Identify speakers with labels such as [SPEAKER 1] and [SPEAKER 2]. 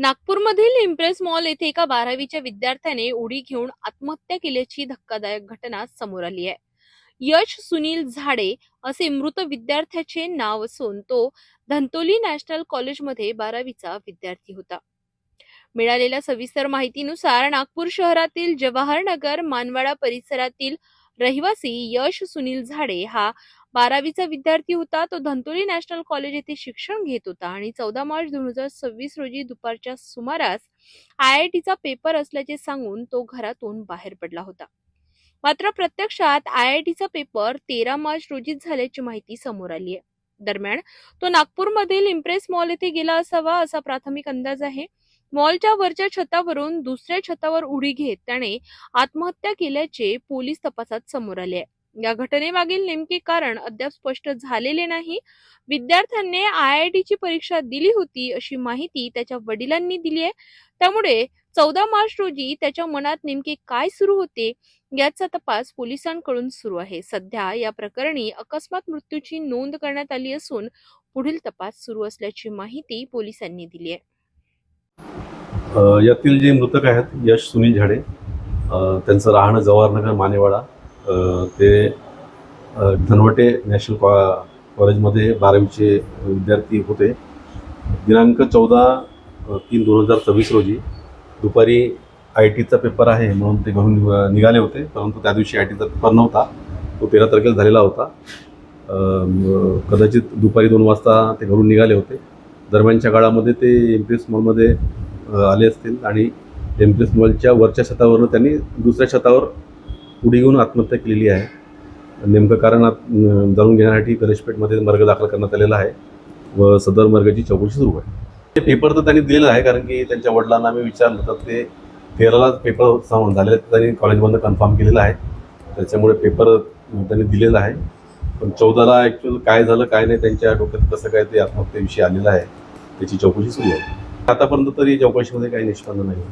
[SPEAKER 1] नागपूरमधील impress mall येथे एका 12वीच्या विद्यार्थ्याने उडी घेऊन आत्महत्या केल्याची धक्कादायक घटना समोर आली आहे. यश सुनील झाडे असे मृत विद्यार्थ्याचे नाव असून तो धंतोली नॅशनल कॉलेजमध्ये 12वीचा विद्यार्थी होता. मिळालेल्या सविस्तर माहितीनुसार नागपूर शहरातील जवाहरनगर मानवाडा परिसरातील रहिवासी यश सुनील झाडे हा 12वीचा विद्यार्थी होता. तो धंतोली नॅशनल कॉलेज येथे शिक्षण घेत होता आणि 14 मार्च 2026 रोजी दुपारच्या सुमारास IITचा पेपर असल्याचे सांगून तो घरातून बाहेर पडला होता. मात्र प्रत्यक्षात IITचा पेपर 13 मार्च रोजीच झाल्याची माहिती समोर आली आहे. दरम्यान तो नागपूरमधील इम्प्रेस मॉल येथे गेला असावा असा प्राथमिक अंदाज आहे. मॉलच्या वरच्या छतावरून दुसऱ्या छतावर उडी घेत त्याने आत्महत्या केल्याचे पोलीस तपासात समोर आले आहे. या घटनेमागील नेमके कारण अद्याप स्पष्ट झालेले नाही. विद्यार्थ्याने IITची परीक्षा दिली होती अशी माहिती त्याच्या वडिलांनी दिली आहे. त्यामुळे 14 मार्च रोजी त्याच्या मनात नेमके काय सुरू होते याचा तपास पोलिसांकडून सुरू आहे. सध्या या प्रकरणी अकस्मात मृत्यूची नोंद करण्यात आली असून पुढील तपास सुरू असल्याची माहिती पोलिसांनी दिली आहे.
[SPEAKER 2] यातील जे मृतक आहेत यश सुनील झाडे, त्यांचं राहणं जवाहरनगर मानेवाडा, ते धनवटे नॅशनल कॉलेजमध्ये 12वीचे विद्यार्थी होते. दिनांक 14/3/2026 रोजी दुपारी IITचा पेपर आहे म्हणून ते घरून निघाले होते, परंतु त्या दिवशी IITचा पेपर नव्हता. तो 13 तारखेला झालेला होता. कदाचित दुपारी 2 वाजता ते घरून निघाले होते. दरम्यानच्या काळामध्ये ते इम्प्रेस मॉलमध्ये आले असतील आणि इम्प्रेस मॉलच्या वरच्या छतावरून त्यांनी दुसऱ्या छतावर उडी घेऊन आत्महत्या केलेली आहे. नेमकं कारण जाणून घेण्यासाठी गणेशपेठमध्ये मर्ग दाखल करण्यात आलेला आहे व सदर मर्गाची चौकशी सुरू आहे. ते पेपर तर त्यांनी दिलेला आहे, कारण की त्यांच्या वडिलांना आम्ही विचारलं तर ते 13ला पेपर झालेले त्यांनी कॉलेजमधनं कन्फर्म केलेला आहे. त्याच्यामुळे पेपर त्यांनी दिलेला आहे. पण 14ला ॲक्च्युअल काय झालं काय नाही, त्यांच्या डोक्यात कसं काय ते आत्महत्येविषयी आलेलं आहे, त्याची चौकशी सुरू आहे. आतापर्यंत तरी चौकशीमध्ये काही निष्पन्न नाही.